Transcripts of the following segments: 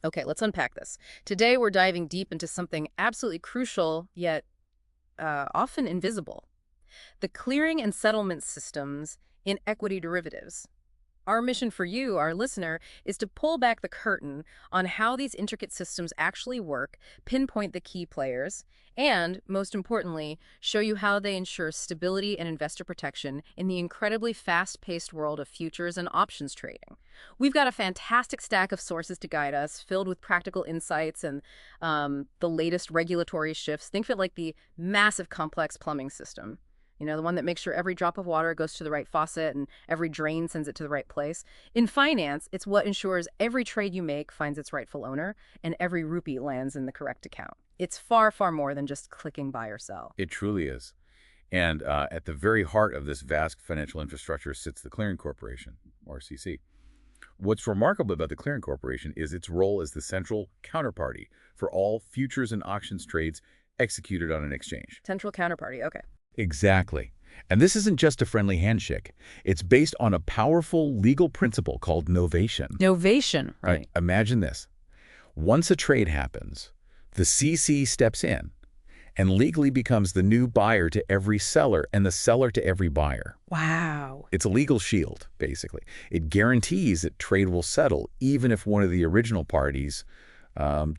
Okay, let's unpack this. Today, we're diving deep into something absolutely crucial, yet often invisible: the clearing and settlement systems in equity derivatives. Our mission for you, our listener, is to pull back the curtain on how these intricate systems actually work, pinpoint the key players, and, most importantly, show you how they ensure stability and investor protection in the incredibly fast-paced world of futures and options trading. We've got a fantastic stack of sources to guide us, filled with practical insights and the latest regulatory shifts. Think of it like the massive complex plumbing system. You know, the one that makes sure every drop of water goes to the right faucet and every drain sends it to the right place. In finance, it's what ensures every trade you make finds its rightful owner and every rupee lands in the correct account. It's far, far more than just clicking buy or sell. It truly is. And at the very heart of this vast financial infrastructure sits the Clearing Corporation, or CC. What's remarkable about the Clearing Corporation is its role as the central counterparty for all futures and auctions trades executed on an exchange. Central counterparty, okay. Exactly. And this isn't just a friendly handshake. It's based on a powerful legal principle called novation. Novation, right. Imagine this. Once a trade happens, the CC steps in and legally becomes the new buyer to every seller and the seller to every buyer. Wow. It's a legal shield, basically. It guarantees that trade will settle even if one of the original parties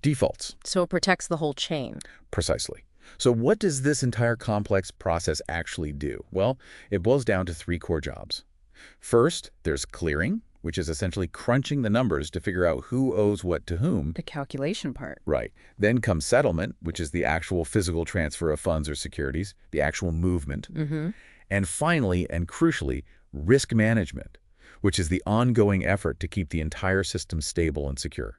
defaults. So it protects the whole chain. Precisely. So what does this entire complex process actually do? Well, it boils down to three core jobs. First, there's clearing, which is essentially crunching the numbers to figure out who owes what to whom. The calculation part. Right. Then comes settlement, which is the actual physical transfer of funds or securities, the actual movement. And finally, and crucially, risk management, which is the ongoing effort to keep the entire system stable and secure.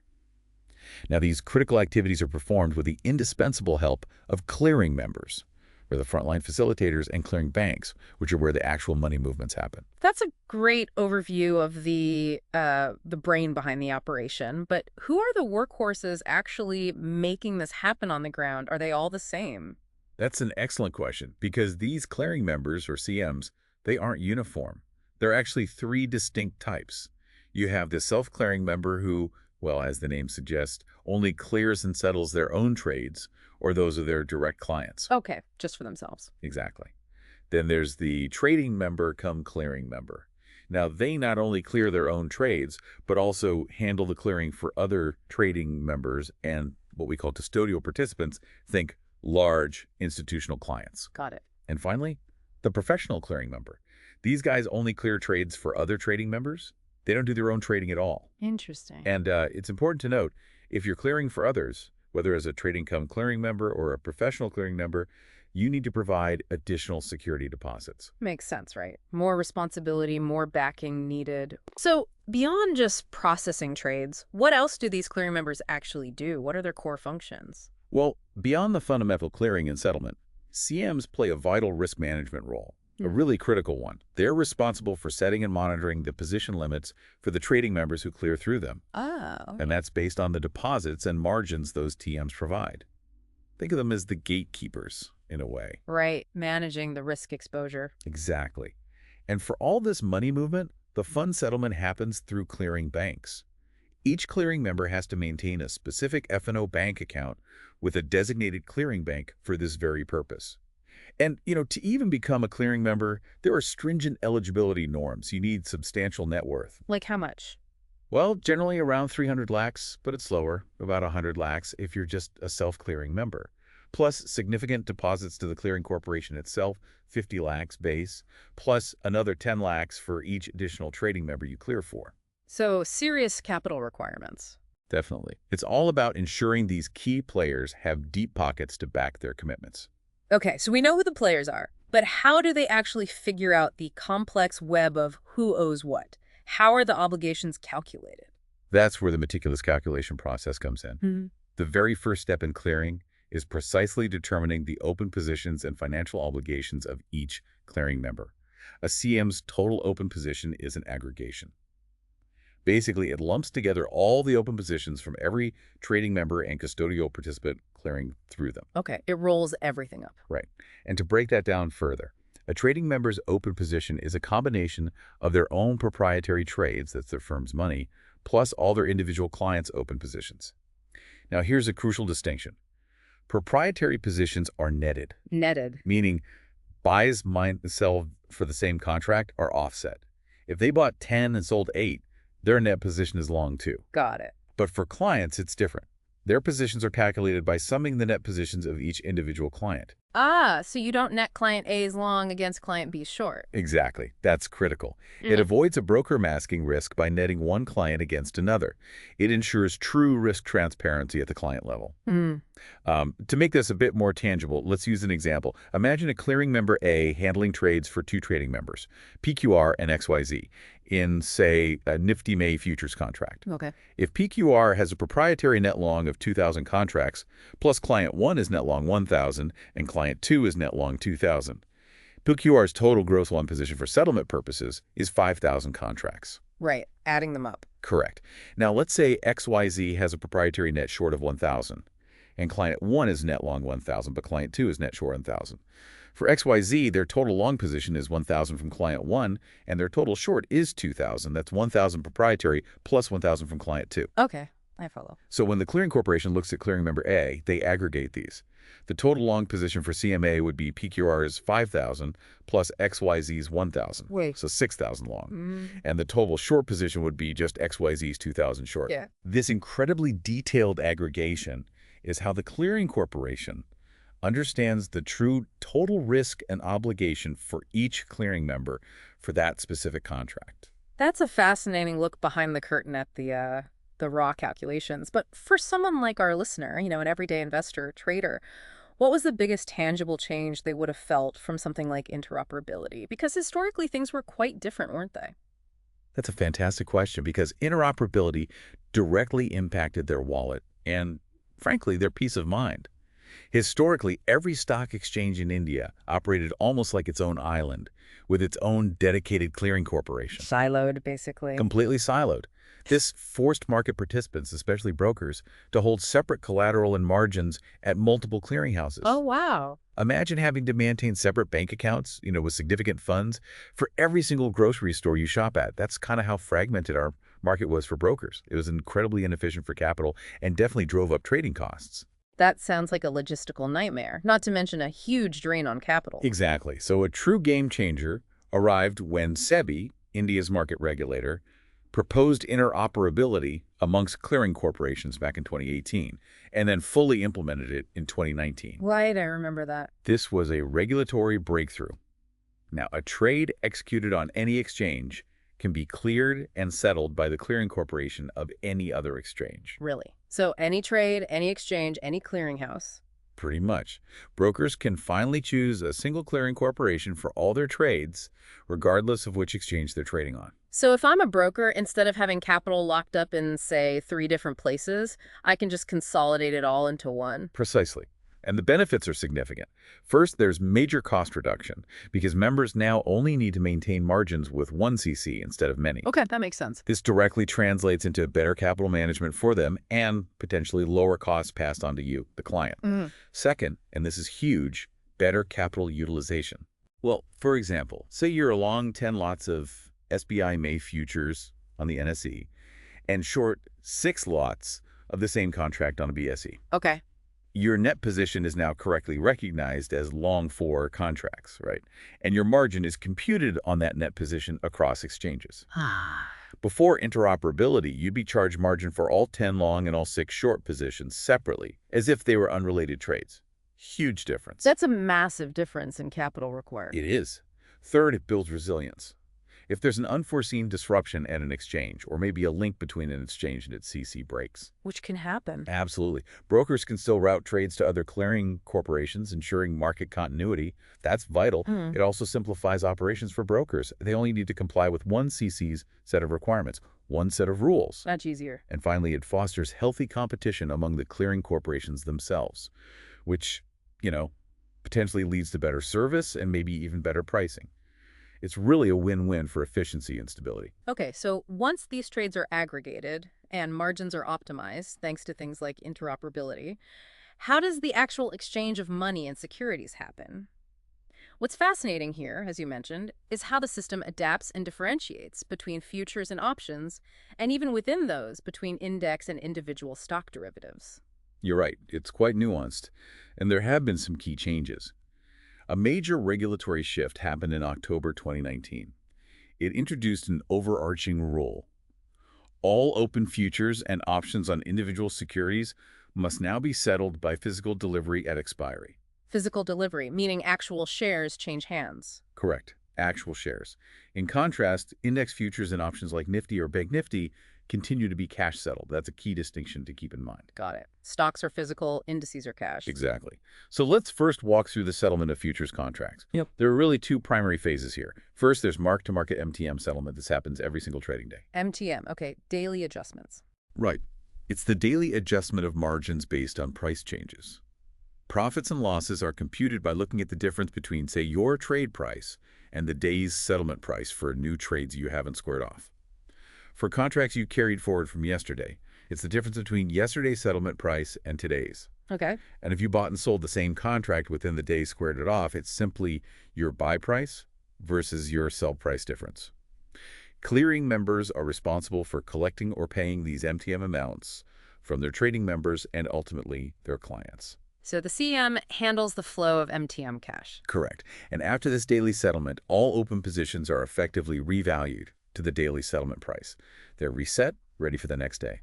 Now, these critical activities are performed with the indispensable help of clearing members, or the frontline facilitators and clearing banks, which are where the actual money movements happen. That's a great overview of the brain behind the operation. But who are the workhorses actually making this happen on the ground? Are they all the same? That's an excellent question, because these clearing members, or CMs, they aren't uniform. There are actually three distinct types. You have the self-clearing member who, well, as the name suggests, only clears and settles their own trades or those of their direct clients. Okay, just for themselves. Exactly. Then there's the trading member come clearing member. Now, they not only clear their own trades, but also handle the clearing for other trading members and what we call custodial participants. Think large institutional clients. Got it. And finally, the professional clearing member. These guys only clear trades for other trading members. They don't do their own trading at all. Interesting. And it's important to note, if you're clearing for others, whether as a trading come clearing member or a professional clearing member, you need to provide additional security deposits. Makes sense, right? More responsibility, more backing needed. So beyond just processing trades, what else do these clearing members actually do? What are their core functions? Well, beyond the fundamental clearing and settlement, CMs play a vital risk management role. A really critical one. They're responsible for setting and monitoring the position limits for the trading members who clear through them. Oh. And that's based on the deposits and margins those TMs provide. Think of them as the gatekeepers, in a way. Right, managing the risk exposure. Exactly. And for all this money movement, the fund settlement happens through clearing banks. Each clearing member has to maintain a specific F&O bank account with a designated clearing bank for this very purpose. And, to even become a clearing member, there are stringent eligibility norms. You need substantial net worth. Like how much? Well, generally around 300 lakhs, but it's lower, about 100 lakhs if you're just a self-clearing member. Plus significant deposits to the clearing corporation itself, 50 lakhs base, plus another 10 lakhs for each additional trading member you clear for. So serious capital requirements. Definitely. It's all about ensuring these key players have deep pockets to back their commitments. Okay, so we know who the players are, but how do they actually figure out the complex web of who owes what? How are the obligations calculated? That's where the meticulous calculation process comes in. The very first step in clearing is precisely determining the open positions and financial obligations of each clearing member. A CM's total open position is an aggregation. Basically, it lumps together all the open positions from every trading member and custodial participant clearing through them. Okay, it rolls everything up. Right. And to break that down further, a trading member's open position is a combination of their own proprietary trades, that's their firm's money, plus all their individual clients' open positions. Now, here's a crucial distinction. Proprietary positions are netted, Netted. meaning buys minus sell for the same contract are offset. If they bought 10 and sold 8, their net position is long too. Got it. But for clients, it's different. Their positions are calculated by summing the net positions of each individual client. Ah, so you don't net client A's long against client B's short. Exactly. That's critical. It avoids a broker masking risk by netting one client against another. It ensures true risk transparency at the client level. Mm. To make this a bit more tangible, let's use an example. Imagine a clearing member A handling trades for two trading members, PQR and XYZ, in, say, a Nifty May futures contract. Okay. If PQR has a proprietary net long of 2,000 contracts, plus client 1 is net long 1,000 and client 2 is net long 2,000, PQR's total gross long position for settlement purposes is 5,000 contracts. Right. Adding them up. Correct. Now, let's say XYZ has a proprietary net short of 1,000, and client 1 is net long 1,000, but client 2 is net short 1,000. For XYZ, their total long position is 1,000 from client 1, and their total short is 2,000. That's 1,000 proprietary plus 1,000 from client 2. Okay. I follow. So when the clearing corporation looks at clearing member A, they aggregate these. The total long position for CMA would be PQR's 5,000 plus XYZ's 1,000. Wait. So 6,000 long. And the total short position would be just XYZ's 2,000 short. Yeah. This incredibly detailed aggregation is how the clearing corporation understands the true total risk and obligation for each clearing member for that specific contract. That's a fascinating look behind the curtain at the raw calculations. But for someone like our listener, an everyday investor, trader, what was the biggest tangible change they would have felt from something like interoperability? Because historically, things were quite different, weren't they? That's a fantastic question because interoperability directly impacted their wallet and, frankly, their peace of mind. Historically, every stock exchange in India operated almost like its own island, with its own dedicated clearing corporation. Siloed, basically. Completely siloed. This forced market participants, especially brokers, to hold separate collateral and margins at multiple clearinghouses. Oh, wow. Imagine having to maintain separate bank accounts, with significant funds for every single grocery store you shop at. That's kind of how fragmented our market was for brokers. It was incredibly inefficient for capital and definitely drove up trading costs. That sounds like a logistical nightmare, not to mention a huge drain on capital. Exactly. So a true game changer arrived when SEBI, India's market regulator, proposed interoperability amongst clearing corporations back in 2018, and then fully implemented it in 2019. Right, I remember that. This was a regulatory breakthrough. Now, a trade executed on any exchange can be cleared and settled by the clearing corporation of any other exchange. Really? So any trade, any exchange, any clearinghouse. Pretty much. Brokers can finally choose a single clearing corporation for all their trades, regardless of which exchange they're trading on. So if I'm a broker, instead of having capital locked up in, say, 3 different places, I can just consolidate it all into one. Precisely. And the benefits are significant. First, there's major cost reduction because members now only need to maintain margins with one CC instead of many. Okay, that makes sense. This directly translates into better capital management for them and potentially lower costs passed on to you, the client. Second, and this is huge, better capital utilization. Well, for example, say you're long 10 lots of SBI May futures on the NSE and short 6 lots of the same contract on a BSE. Okay. Your net position is now correctly recognized as long 4 contracts, right? And your margin is computed on that net position across exchanges. Before interoperability, you'd be charged margin for all 10 long and all 6 short positions separately, as if they were unrelated trades. Huge difference. That's a massive difference in capital required. It is. Third, it builds resilience. If there's an unforeseen disruption at an exchange, or maybe a link between an exchange and its CC breaks. Which can happen. Absolutely. Brokers can still route trades to other clearing corporations, ensuring market continuity. That's vital. It also simplifies operations for brokers. They only need to comply with one CC's set of requirements, one set of rules. Much easier. And finally, it fosters healthy competition among the clearing corporations themselves, which, potentially leads to better service and maybe even better pricing. It's really a win-win for efficiency and stability. Okay, so once these trades are aggregated and margins are optimized, thanks to things like interoperability, how does the actual exchange of money and securities happen? What's fascinating here, as you mentioned, is how the system adapts and differentiates between futures and options, and even within those, between index and individual stock derivatives. You're right, it's quite nuanced, and there have been some key changes. A major regulatory shift happened in October 2019. It introduced an overarching rule. All open futures and options on individual securities must now be settled by physical delivery at expiry. Physical delivery, meaning actual shares change hands. Correct. Actual shares. In contrast, index futures and options like Nifty or Bank Nifty continue to be cash settled. That's a key distinction to keep in mind. Got it. Stocks are physical, indices are cash. Exactly. So let's first walk through the settlement of futures contracts. Yep. There are really two primary phases here. First, there's mark-to-market MTM settlement. This happens every single trading day. MTM, okay, daily adjustments. Right. It's the daily adjustment of margins based on price changes. Profits and losses are computed by looking at the difference between, say, your trade price and the day's settlement price for new trades you haven't squared off. For contracts you carried forward from yesterday, it's the difference between yesterday's settlement price and today's. Okay. And if you bought and sold the same contract within the day squared it off, it's simply your buy price versus your sell price difference. Clearing members are responsible for collecting or paying these MTM amounts from their trading members and ultimately their clients. So the CM handles the flow of MTM cash. Correct. And after this daily settlement, all open positions are effectively revalued to the daily settlement price. They're reset, ready for the next day.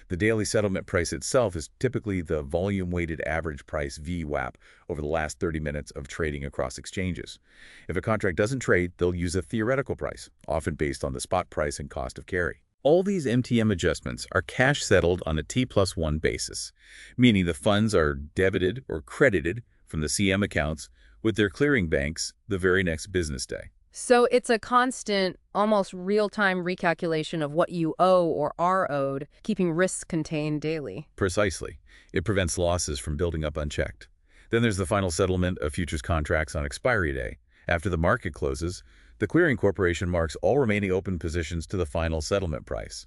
The daily settlement price itself is typically the volume-weighted average price VWAP over the last 30 minutes of trading across exchanges. If a contract doesn't trade, they'll use a theoretical price, often based on the spot price and cost of carry. All these MTM adjustments are cash settled on a T+1 basis, meaning the funds are debited or credited from the CM accounts with their clearing banks the very next business day. So it's a constant, almost real-time recalculation of what you owe or are owed, keeping risks contained daily. Precisely. It prevents losses from building up unchecked. Then there's the final settlement of futures contracts on expiry day. After the market closes, the clearing corporation marks all remaining open positions to the final settlement price,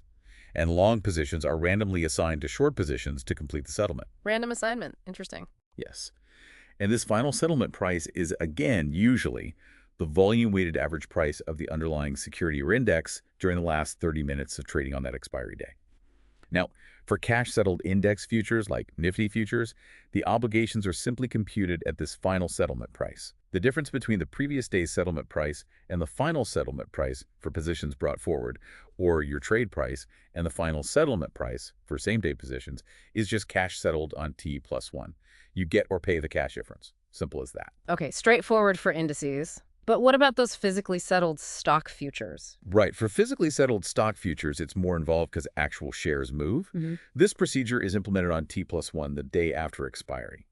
and long positions are randomly assigned to short positions to complete the settlement. Random assignment. Interesting. Yes. And this final settlement price is, again, usually the volume-weighted average price of the underlying security or index during the last 30 minutes of trading on that expiry day. Now, for cash-settled index futures like Nifty futures, the obligations are simply computed at this final settlement price. The difference between the previous day's settlement price and the final settlement price for positions brought forward, or your trade price, and the final settlement price for same-day positions is just cash settled on T+1. You get or pay the cash difference. Simple as that. Okay, straightforward for indices. But what about those physically settled stock futures? Right. For physically settled stock futures, it's more involved because actual shares move. This procedure is implemented on T+1 the day after expiry.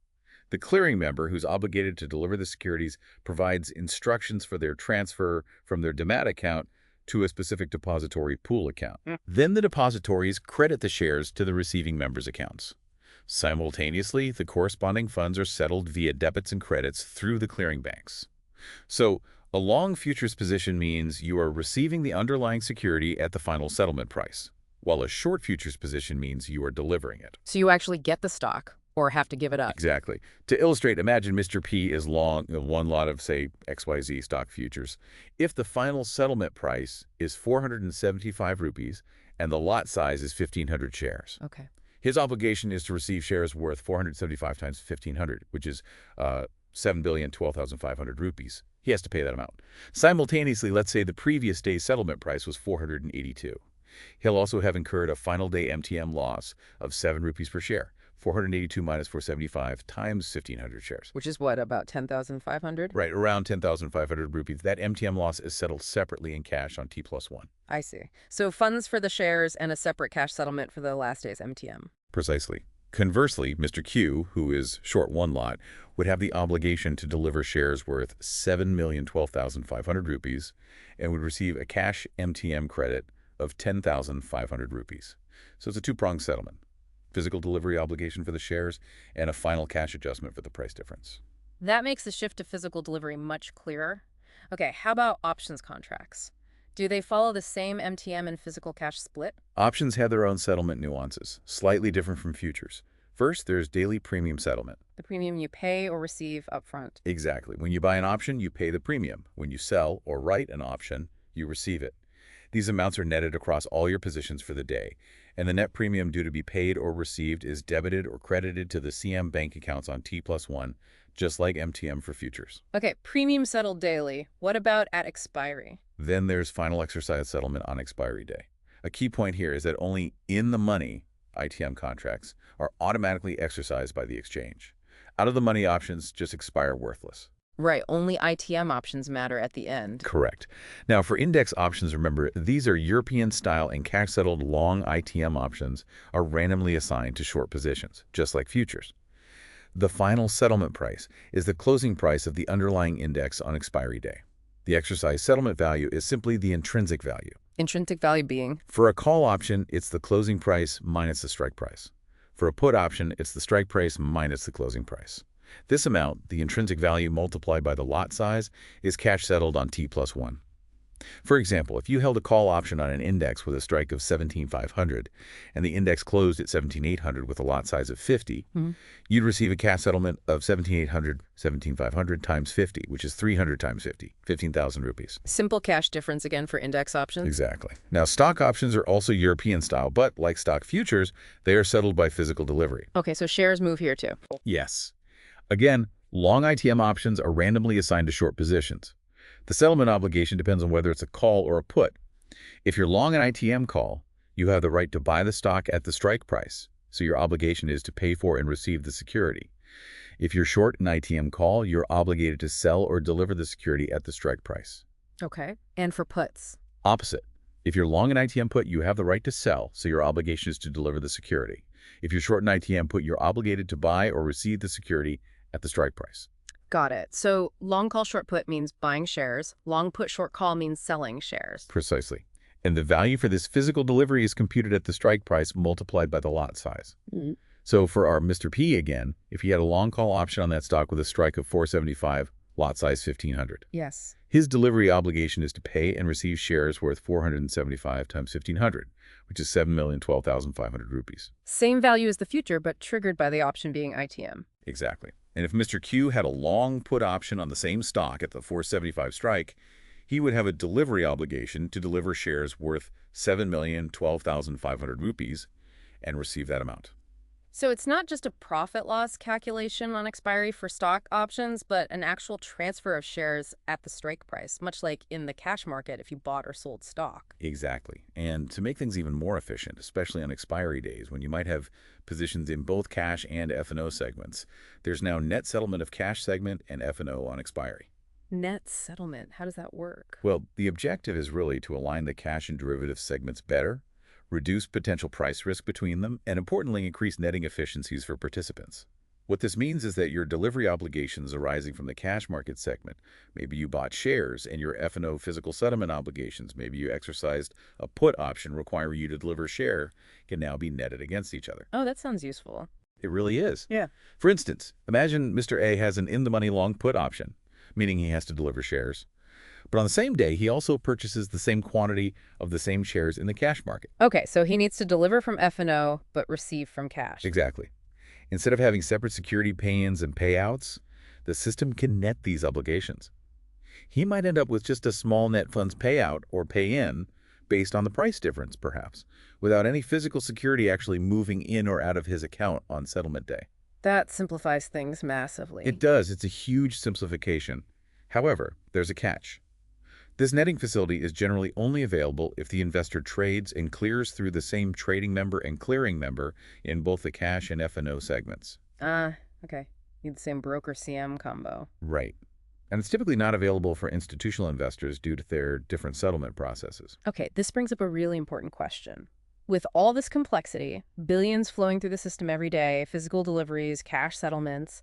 The clearing member, who's obligated to deliver the securities, provides instructions for their transfer from their demat account to a specific depository pool account. Then the depositories credit the shares to the receiving member's accounts. Simultaneously, the corresponding funds are settled via debits and credits through the clearing banks. So, a long futures position means you are receiving the underlying security at the final settlement price, while a short futures position means you are delivering it. So you actually get the stock or have to give it up. Exactly. To illustrate, imagine Mr. P is long one lot of, say, XYZ stock futures. If the final settlement price is 475 rupees and the lot size is 1,500 shares, Okay. his obligation is to receive shares worth 475 times 1,500, which is 7,012,500 rupees. He has to pay that amount. Simultaneously, let's say the previous day's settlement price was 482. He'll also have incurred a final day MTM loss of 7 rupees per share. 482 minus 475 times 1,500 shares. Which is what, about 10,500? Right, around 10,500 rupees. That MTM loss is settled separately in cash on T+1. I see. So funds for the shares and a separate cash settlement for the last day's MTM. Precisely. Conversely, Mr. Q, who is short one lot, would have the obligation to deliver shares worth 7,012,500 rupees and would receive a cash MTM credit of 10,500 rupees. So it's a two-pronged settlement. Physical delivery obligation for the shares and a final cash adjustment for the price difference. That makes the shift to physical delivery much clearer. Okay, how about options contracts? Do they follow the same MTM and physical cash split? Options have their own settlement nuances, slightly different from futures. First, there's daily premium settlement. The premium you pay or receive upfront. Exactly. When you buy an option, you pay the premium. When you sell or write an option, you receive it. These amounts are netted across all your positions for the day, and the net premium due to be paid or received is debited or credited to the CM bank accounts on T+1, just like MTM for futures. Okay, premium settled daily. What about at expiry? Then there's final exercise settlement on expiry day. A key point here is that only in-the-money ITM contracts are automatically exercised by the exchange. Out-of-the-money options just expire worthless. Right, only ITM options matter at the end. Correct. Now, for index options, remember, these are European-style and cash-settled long ITM options are randomly assigned to short positions, just like futures. The final settlement price is the closing price of the underlying index on expiry day. The exercise settlement value is simply the intrinsic value. Intrinsic value being? For a call option, it's the closing price minus the strike price. For a put option, it's the strike price minus the closing price. This amount, the intrinsic value multiplied by the lot size, is cash settled on T+1. For example, if you held a call option on an index with a strike of 17,500 and the index closed at 17,800 with a lot size of 50, you'd receive a cash settlement of 17,500 times 50, which is 300 times 50, 15,000 rupees. Simple cash difference again for index options? Exactly. Now, stock options are also European style, but like stock futures, they are settled by physical delivery. Okay, so shares move here too. Yes. Again, long ITM options are randomly assigned to short positions. The settlement obligation depends on whether it's a call or a put. If you're long an ITM call, you have the right to buy the stock at the strike price, so your obligation is to pay for and receive the security. If you're short an ITM call, you're obligated to sell or deliver the security at the strike price. Okay, and for puts? Opposite. If you're long an ITM put, you have the right to sell, so your obligation is to deliver the security. If you're short an ITM put, you're obligated to buy or receive the security at the strike price. Got it. So long call short put means buying shares. Long put short call means selling shares. Precisely. And the value for this physical delivery is computed at the strike price multiplied by the lot size. So for our Mr. P again, if he had a long call option on that stock with a strike of 475, lot size 1,500. Yes. His delivery obligation is to pay and receive shares worth 475 times 1,500, which is 7,012,500 rupees. Same value as the future, but triggered by the option being ITM. Exactly. And if Mr. Q had a long put option on the same stock at the 475 strike, he would have a delivery obligation to deliver shares worth 7,012,500 rupees and receive that amount. So it's not just a profit loss calculation on expiry for stock options, but an actual transfer of shares at the strike price, much like in the cash market if you bought or sold stock. Exactly. And to make things even more efficient, especially on expiry days when you might have positions in both cash and F&O segments, there's now net settlement of cash segment and F&O on expiry. Net settlement, how does that work? Well, the objective is really to align the cash and derivative segments better, reduce potential price risk between them, and importantly, increase netting efficiencies for participants. What this means is that your delivery obligations arising from the cash market segment, maybe you bought shares, and your F&O physical settlement obligations, maybe you exercised a put option requiring you to deliver a share, can now be netted against each other. Oh, that sounds useful. It really is. Yeah. For instance, imagine Mr. A has an in-the-money long put option, meaning he has to deliver shares. But on the same day, he also purchases the same quantity of the same shares in the cash market. Okay, so he needs to deliver from F&O, but receive from cash. Exactly. Instead of having separate security pay-ins and payouts, the system can net these obligations. He might end up with just a small net funds payout or pay-in based on the price difference, perhaps, without any physical security actually moving in or out of his account on settlement day. That simplifies things massively. It does. It's a huge simplification. However, there's a catch. This netting facility is generally only available if the investor trades and clears through the same trading member and clearing member in both the cash and F&O segments. Okay. Need the same broker-CM combo. Right. And it's typically not available for institutional investors due to their different settlement processes. Okay, this brings up a really important question. With all this complexity, billions flowing through the system every day, physical deliveries, cash settlements,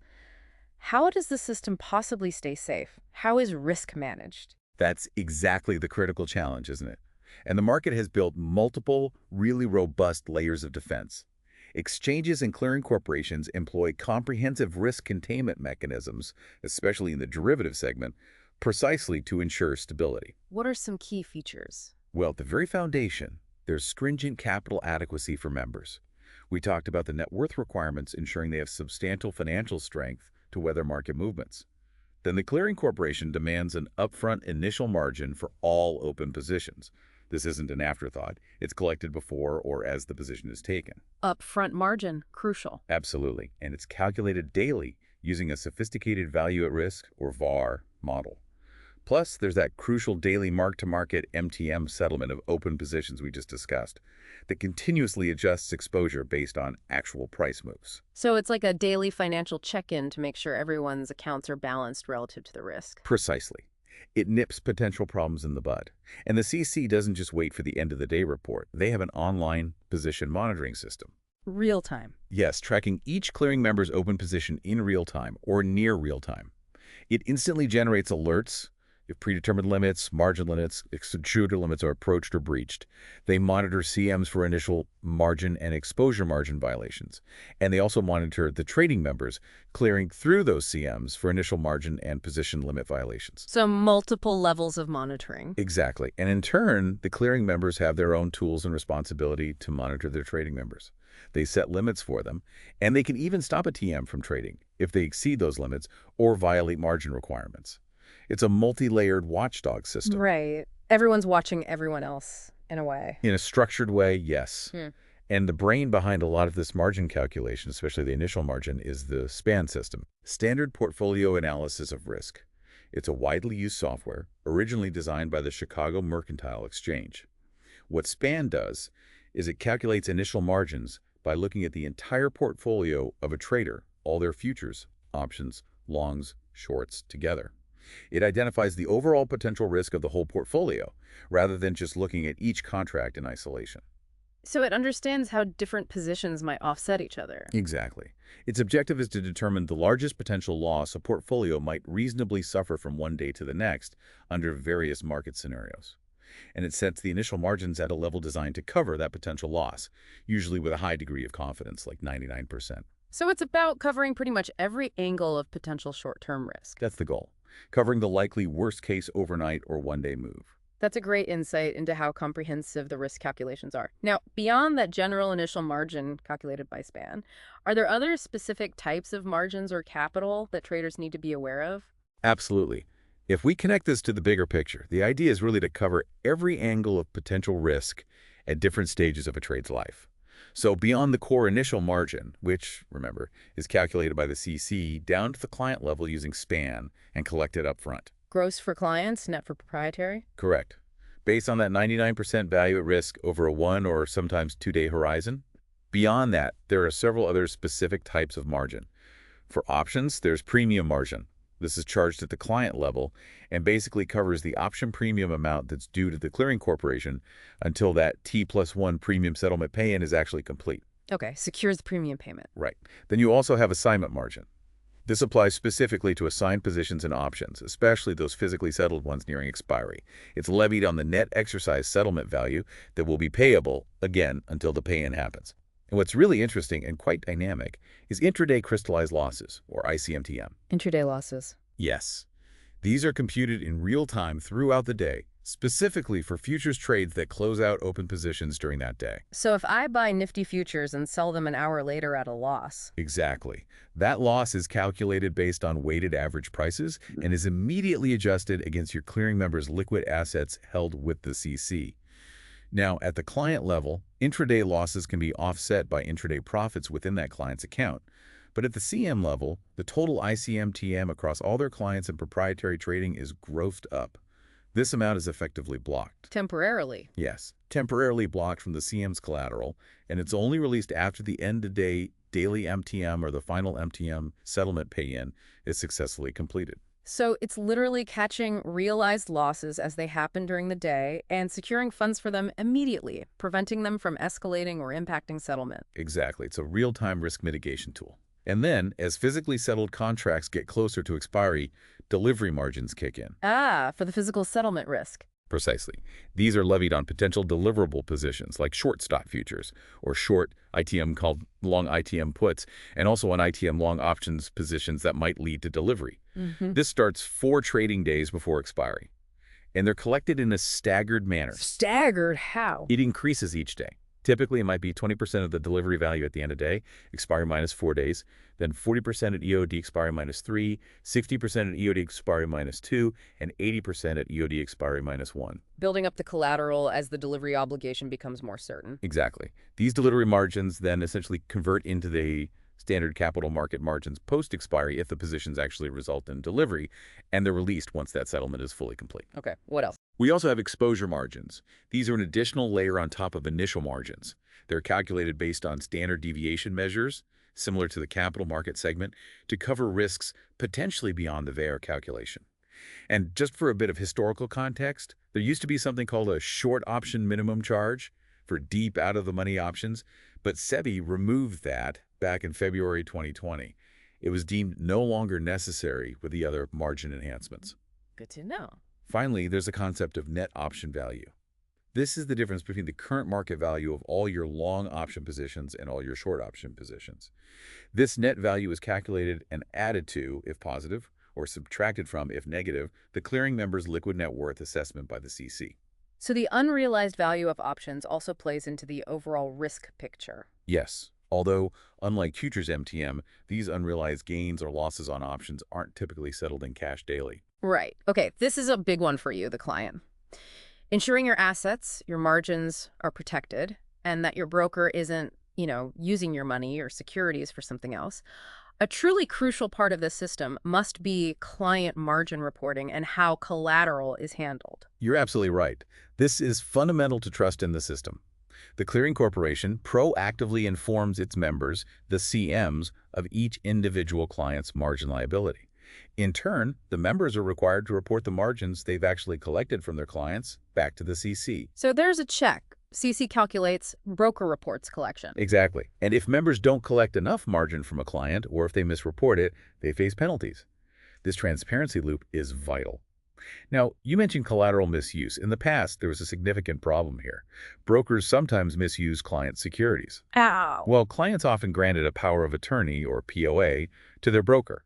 how does the system possibly stay safe? How is risk managed? That's exactly the critical challenge, isn't it? And the market has built multiple, really robust layers of defense. Exchanges and clearing corporations employ comprehensive risk containment mechanisms, especially in the derivative segment, precisely to ensure stability. What are some key features? Well, at the very foundation, there's stringent capital adequacy for members. We talked about the net worth requirements ensuring they have substantial financial strength to weather market movements. Then the clearing corporation demands an upfront initial margin for all open positions. This isn't an afterthought. It's collected before or as the position is taken. Upfront margin, crucial. Absolutely. And it's calculated daily using a sophisticated value at risk, or VAR, model. Plus, there's that crucial daily mark-to-market MTM settlement of open positions we just discussed that continuously adjusts exposure based on actual price moves. So it's like a daily financial check-in to make sure everyone's accounts are balanced relative to the risk. Precisely. It nips potential problems in the bud. And the CC doesn't just wait for the end-of-the-day report. They have an online position monitoring system. Real time. Yes, tracking each clearing member's open position in real time or near real time. It instantly generates alerts if predetermined limits, margin limits, extruder limits are approached or breached. They monitor CMs for initial margin and exposure margin violations. And they also monitor the trading members clearing through those CMs for initial margin and position limit violations. So multiple levels of monitoring. Exactly. And in turn, the clearing members have their own tools and responsibility to monitor their trading members. They set limits for them, and they can even stop a TM from trading if they exceed those limits or violate margin requirements. It's a multi-layered watchdog system. Right. Everyone's watching everyone else, in a way. In a structured way, yes. And the brain behind a lot of this margin calculation, especially the initial margin, is the SPAN system, Standard Portfolio Analysis of Risk. It's a widely used software, originally designed by the Chicago Mercantile Exchange. What SPAN does is it calculates initial margins by looking at the entire portfolio of a trader, all their futures, options, longs, shorts together. It identifies the overall potential risk of the whole portfolio, rather than just looking at each contract in isolation. So it understands how different positions might offset each other. Exactly. Its objective is to determine the largest potential loss a portfolio might reasonably suffer from one day to the next under various market scenarios. And it sets the initial margins at a level designed to cover that potential loss, usually with a high degree of confidence, like 99%. So it's about covering pretty much every angle of potential short-term risk. That's the goal, covering the likely worst-case overnight or one-day move. That's a great insight into how comprehensive the risk calculations are. Now, beyond that general initial margin calculated by SPAN, are there other specific types of margins or capital that traders need to be aware of? Absolutely. If we connect this to the bigger picture, the idea is really to cover every angle of potential risk at different stages of a trade's life. So beyond the core initial margin, which, remember, is calculated by the CC, down to the client level using SPAN and collected up front. Gross for clients, net for proprietary? Correct. Based on that 99% value at risk over a 1 or sometimes 2-day horizon. Beyond that, there are several other specific types of margin. For options, there's premium margin. This is charged at the client level and basically covers the option premium amount that's due to the clearing corporation until that T+1 premium settlement pay-in is actually complete. Okay, secures the premium payment. Right. Then you also have assignment margin. This applies specifically to assigned positions and options, especially those physically settled ones nearing expiry. It's levied on the net exercise settlement value that will be payable, again, until the pay-in happens. And what's really interesting and quite dynamic is intraday crystallized losses, or ICMTM. Intraday losses. Yes. These are computed in real time throughout the day, specifically for futures trades that close out open positions during that day. So if I buy nifty futures and sell them an hour later at a loss. Exactly. That loss is calculated based on weighted average prices and is immediately adjusted against your clearing member's liquid assets held with the CC. Now, at the client level, intraday losses can be offset by intraday profits within that client's account. But at the CM level, the total ICMTM across all their clients and proprietary trading is grossed up. This amount is effectively blocked. Temporarily. Yes, temporarily blocked from the CM's collateral, and it's only released after the end-of-day daily MTM or the final MTM settlement pay-in is successfully completed. So it's literally catching realized losses as they happen during the day and securing funds for them immediately, preventing them from escalating or impacting settlement. Exactly. It's a real-time risk mitigation tool. And then, as physically settled contracts get closer to expiry, delivery margins kick in. Ah, for the physical settlement risk. Precisely. These are levied on potential deliverable positions like short stock futures or short ITM called long ITM puts, and also on ITM long options positions that might lead to delivery. This starts 4 trading days before expiry, and they're collected in a staggered manner. Staggered how? It increases each day. Typically, it might be 20% of the delivery value at the end of the day, expiry minus 4 days, then 40% at EOD expiry minus 3, 60% at EOD expiry minus 2, and 80% at EOD expiry minus 1. Building up the collateral as the delivery obligation becomes more certain. Exactly. These delivery margins then essentially convert into the standard capital market margins post-expiry if the positions actually result in delivery, and they're released once that settlement is fully complete. Okay, what else? We also have exposure margins. These are an additional layer on top of initial margins. They're calculated based on standard deviation measures, similar to the capital market segment, to cover risks potentially beyond the VIII calculation. And just for a bit of historical context, there used to be something called a short option minimum charge for deep out-of-the-money options, but SEBI removed that back in February 2020. It was deemed no longer necessary with the other margin enhancements. Good to know. Finally, there's the concept of net option value. This is the difference between the current market value of all your long option positions and all your short option positions. This net value is calculated and added to, if positive, or subtracted from, if negative, the clearing member's liquid net worth assessment by the CC. So the unrealized value of options also plays into the overall risk picture. Yes, although, unlike futures MTM, these unrealized gains or losses on options aren't typically settled in cash daily. Right. Okay, this is a big one for you, the client. Ensuring your assets, your margins are protected, and that your broker isn't, using your money or securities for something else. A truly crucial part of this system must be client margin reporting and how collateral is handled. You're absolutely right. This is fundamental to trust in the system. The clearing corporation proactively informs its members, the CMs, of each individual client's margin liability. In turn, the members are required to report the margins they've actually collected from their clients back to the CC. So there's a check. CC calculates, broker reports collection. Exactly. And if members don't collect enough margin from a client, or if they misreport it, they face penalties. This transparency loop is vital. Now, you mentioned collateral misuse. In the past, there was a significant problem here. Brokers sometimes misuse client securities. Ow. Well, clients often granted a power of attorney, or POA, to their broker.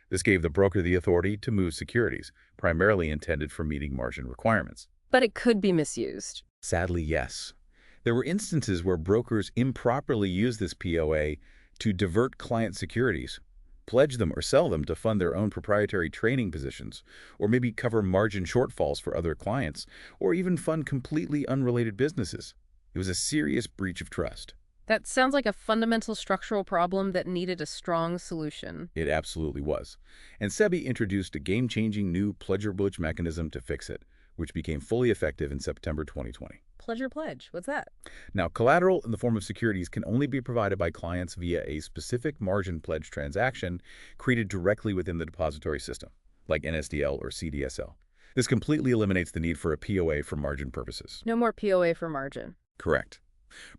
This gave the broker the authority to move securities, primarily intended for meeting margin requirements. But it could be misused. Sadly, yes. There were instances where brokers improperly used this POA to divert client securities, pledge them or sell them to fund their own proprietary trading positions, or maybe cover margin shortfalls for other clients, or even fund completely unrelated businesses. It was a serious breach of trust. That sounds like a fundamental structural problem that needed a strong solution. It absolutely was. And SEBI introduced a game-changing new pledger bridge mechanism to fix it, which became fully effective in September 2020. Pledger pledge, what's that? Now, collateral in the form of securities can only be provided by clients via a specific margin pledge transaction created directly within the depository system, like NSDL or CDSL. This completely eliminates the need for a POA for margin purposes. No more POA for margin. Correct.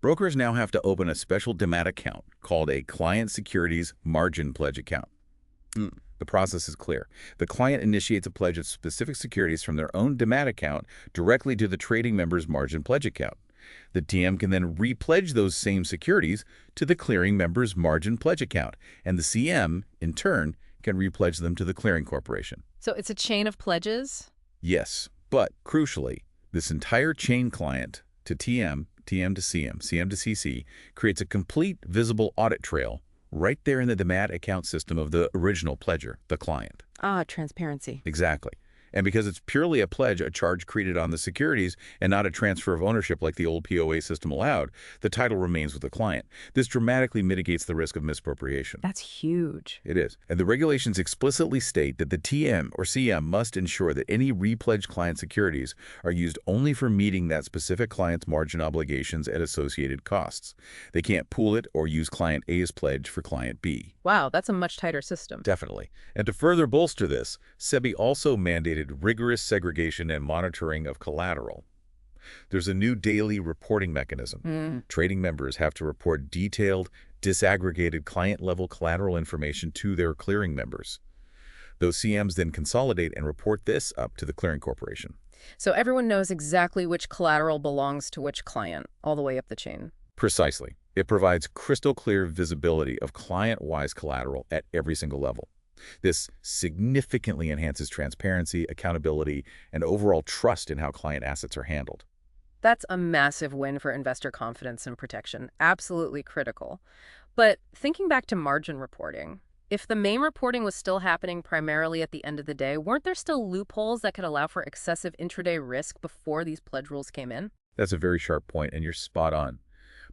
Brokers now have to open a special DMAT account called a Client Securities Margin Pledge Account. The process is clear. The client initiates a pledge of specific securities from their own DMAT account directly to the trading member's margin pledge account. The TM can then repledge those same securities to the clearing member's margin pledge account, and the CM, in turn, can repledge them to the clearing corporation. So it's a chain of pledges? Yes, but crucially, this entire chain client to TM, TM to CM, CM to CC creates a complete visible audit trail right there in the DMAT account system of the original pledger, the client. Ah, transparency. Exactly. And because it's purely a pledge, a charge created on the securities, and not a transfer of ownership like the old POA system allowed, the title remains with the client. This dramatically mitigates the risk of misappropriation. That's huge. It is. And the regulations explicitly state that the TM or CM must ensure that any repledged client securities are used only for meeting that specific client's margin obligations and associated costs. They can't pool it or use client A's pledge for client B. Wow, that's a much tighter system. Definitely. And to further bolster this, SEBI also mandated rigorous segregation and monitoring of collateral. There's a new daily reporting mechanism. Trading members have to report detailed, disaggregated client-level collateral information to their clearing members. Those CMs then consolidate and report this up to the clearing corporation. So everyone knows exactly which collateral belongs to which client, all the way up the chain. Precisely. It provides crystal clear visibility of client-wise collateral at every single level. This significantly enhances transparency, accountability, and overall trust in how client assets are handled. That's a massive win for investor confidence and protection. Absolutely critical. But thinking back to margin reporting, if the main reporting was still happening primarily at the end of the day, weren't there still loopholes that could allow for excessive intraday risk before these pledge rules came in? That's a very sharp point, and you're spot on.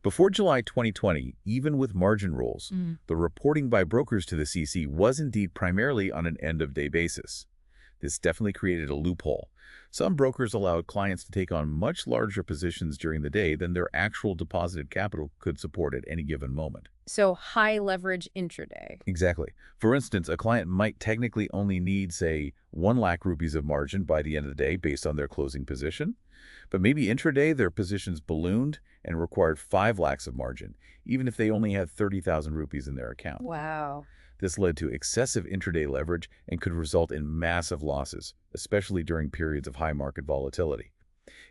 Before July 2020, even with margin rules, the reporting by brokers to the CC was indeed primarily on an end-of-day basis. This definitely created a loophole. Some brokers allowed clients to take on much larger positions during the day than their actual deposited capital could support at any given moment. So high leverage intraday. Exactly. For instance, a client might technically only need, say, 1 lakh rupees of margin by the end of the day based on their closing position. But maybe intraday their positions ballooned and required 5 lakhs of margin, even if they only had 30,000 rupees in their account. Wow. This led to excessive intraday leverage and could result in massive losses, especially during periods of high market volatility.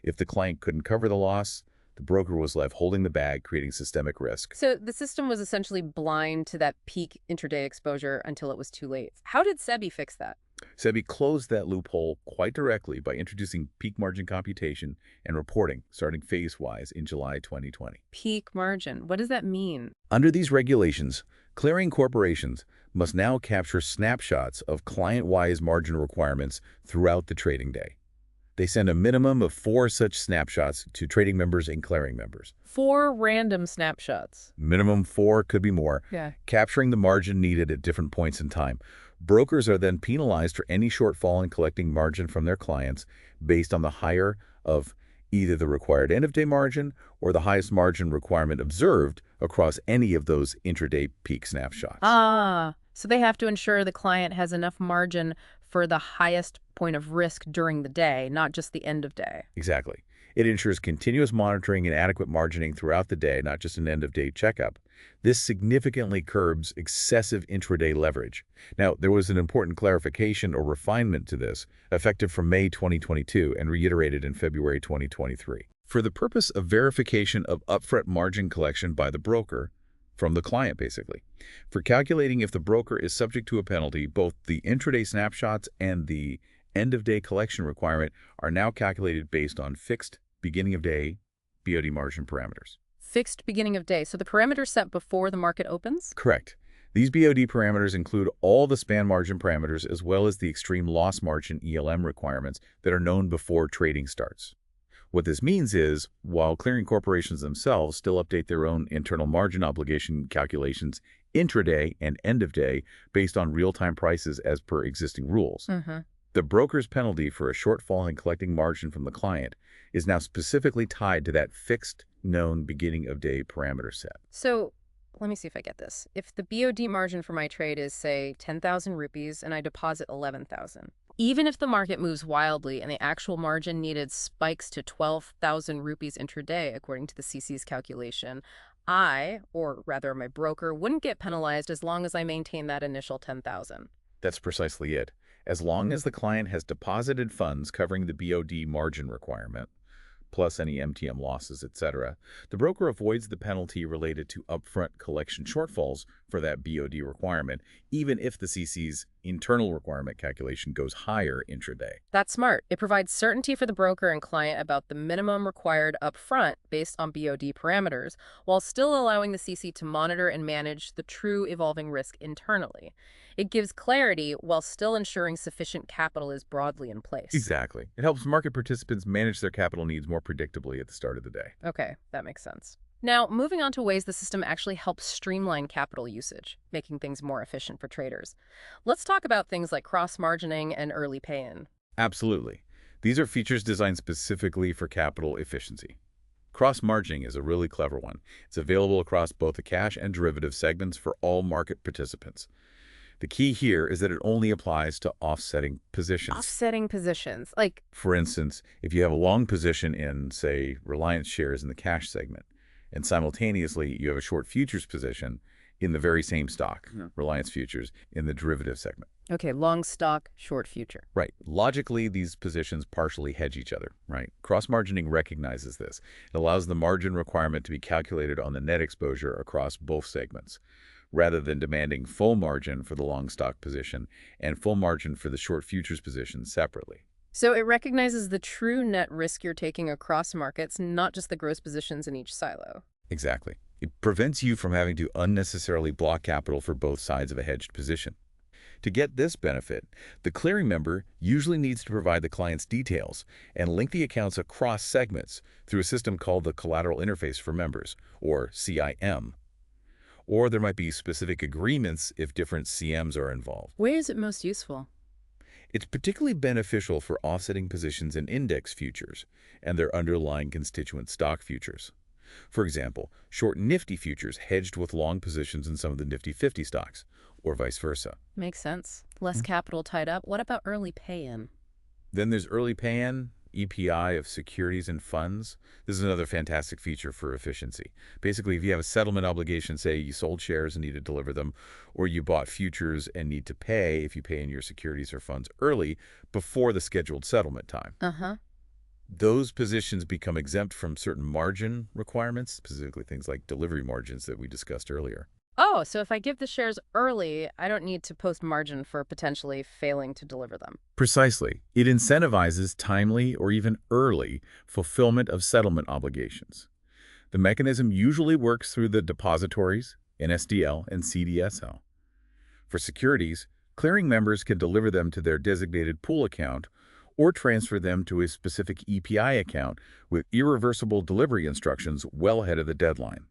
If the client couldn't cover the loss, the broker was left holding the bag, creating systemic risk. So the system was essentially blind to that peak intraday exposure until it was too late. How did SEBI fix that? SEBI closed that loophole quite directly by introducing peak margin computation and reporting starting phase-wise in July 2020. Peak margin. What does that mean? Under these regulations, clearing corporations must now capture snapshots of client-wise margin requirements throughout the trading day. They send a minimum of 4 such snapshots to trading members and clearing members. 4 random snapshots. Minimum 4, could be more, Yeah. capturing the margin needed at different points in time. Brokers are then penalized for any shortfall in collecting margin from their clients based on the higher of either the required end-of-day margin or the highest margin requirement observed across any of those intraday peak snapshots. So they have to ensure the client has enough margin for the highest point of risk during the day, not just the end of day. Exactly. It ensures continuous monitoring and adequate margining throughout the day, not just an end-of-day checkup. This significantly curbs excessive intraday leverage. Now, there was an important clarification or refinement to this, effective from May 2022 and reiterated in February 2023. For the purpose of verification of upfront margin collection by the broker, from the client basically. For calculating if the broker is subject to a penalty, both the intraday snapshots and the end-of-day collection requirement are now calculated based on fixed beginning-of-day BOD margin parameters. Fixed beginning of day. So the parameters set before the market opens? Correct. These BOD parameters include all the span margin parameters as well as the extreme loss margin ELM requirements that are known before trading starts. What this means is, while clearing corporations themselves still update their own internal margin obligation calculations intraday and end of day based on real-time prices as per existing rules, the broker's penalty for a shortfall in collecting margin from the client is now specifically tied to that fixed, known beginning-of-day parameter set. So let me see if I get this. If the BOD margin for my trade is, say, 10,000 rupees and I deposit 11,000, even if the market moves wildly and the actual margin needed spikes to 12,000 rupees intraday, according to the CC's calculation, I, or rather my broker, wouldn't get penalized as long as I maintain that initial 10,000. That's precisely it. As long as the client has deposited funds covering the BOD margin requirement, plus any MTM losses, etc., the broker avoids the penalty related to upfront collection shortfalls for that BOD requirement, even if the CC's internal requirement calculation goes higher intraday. That's smart. It provides certainty for the broker and client about the minimum required upfront based on BOD parameters, while still allowing the CC to monitor and manage the true evolving risk internally. It gives clarity while still ensuring sufficient capital is broadly in place. Exactly. It helps market participants manage their capital needs more predictably at the start of the day. Okay, that makes sense. Now, moving on to ways the system actually helps streamline capital usage, making things more efficient for traders. Let's talk about things like cross-margining and early pay-in. Absolutely. These are features designed specifically for capital efficiency. Cross-margining is a really clever one. It's available across both the cash and derivative segments for all market participants. The key here is that it only applies to offsetting positions. Offsetting positions, like... For instance, if you have a long position in, say, Reliance shares in the cash segment, and simultaneously you have a short futures position in the very same stock, Reliance futures, in the derivative segment. Okay, long stock, short future. Right. Logically, these positions partially hedge each other, right? Cross-margining recognizes this. It allows the margin requirement to be calculated on the net exposure across both segments, rather than demanding full margin for the long stock position and full margin for the short futures position separately. So it recognizes the true net risk you're taking across markets, not just the gross positions in each silo. Exactly. It prevents you from having to unnecessarily block capital for both sides of a hedged position. To get this benefit, the clearing member usually needs to provide the client's details and link the accounts across segments through a system called the Collateral Interface for Members, or CIM. Or there might be specific agreements if different CMs are involved. Where is it most useful? It's particularly beneficial for offsetting positions in index futures and their underlying constituent stock futures. For example, short Nifty futures hedged with long positions in some of the Nifty 50 stocks, or vice versa. Makes sense. Less capital tied up. What about early pay-in? Then there's early pay-in, EPI of securities and funds. This is another fantastic feature for efficiency. Basically, if you have a settlement obligation, say you sold shares and need to deliver them, or you bought futures and need to pay if you pay in your securities or funds early before the scheduled settlement time. Those positions become exempt from certain margin requirements, specifically things like delivery margins that we discussed earlier. Oh, so if I give the shares early, I don't need to post margin for potentially failing to deliver them. Precisely. It incentivizes timely or even early fulfillment of settlement obligations. The mechanism usually works through the depositories, NSDL, and CDSL. For securities, clearing members can deliver them to their designated pool account or transfer them to a specific EPI account with irreversible delivery instructions well ahead of the deadline.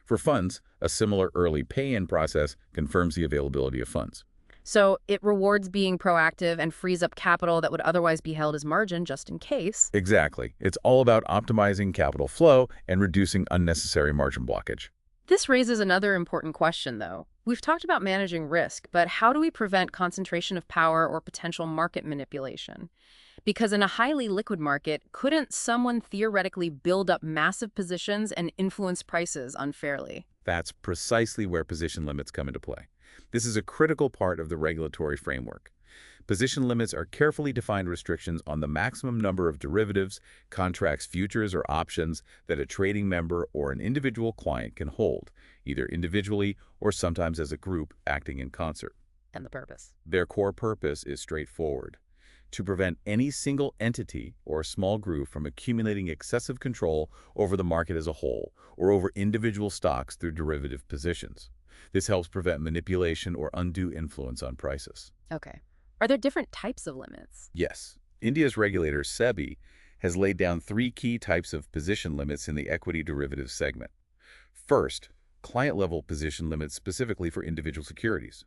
For funds, a similar early pay-in process confirms the availability of funds. So it rewards being proactive and frees up capital that would otherwise be held as margin just in case. Exactly. It's all about optimizing capital flow and reducing unnecessary margin blockage. This raises another important question, though. We've talked about managing risk, but how do we prevent concentration of power or potential market manipulation? Because in a highly liquid market, couldn't someone theoretically build up massive positions and influence prices unfairly? That's precisely where position limits come into play. This is a critical part of the regulatory framework. Position limits are carefully defined restrictions on the maximum number of derivatives, contracts, futures, or options that a trading member or an individual client can hold, either individually or sometimes as a group acting in concert. And the purpose? Their core purpose is straightforward: to prevent any single entity or small group from accumulating excessive control over the market as a whole or over individual stocks through derivative positions. This helps prevent manipulation or undue influence on prices. Okay. Are there different types of limits? Yes. India's regulator, SEBI, has laid down 3 key types of position limits in the equity derivatives segment. First, client-level position limits specifically for individual securities.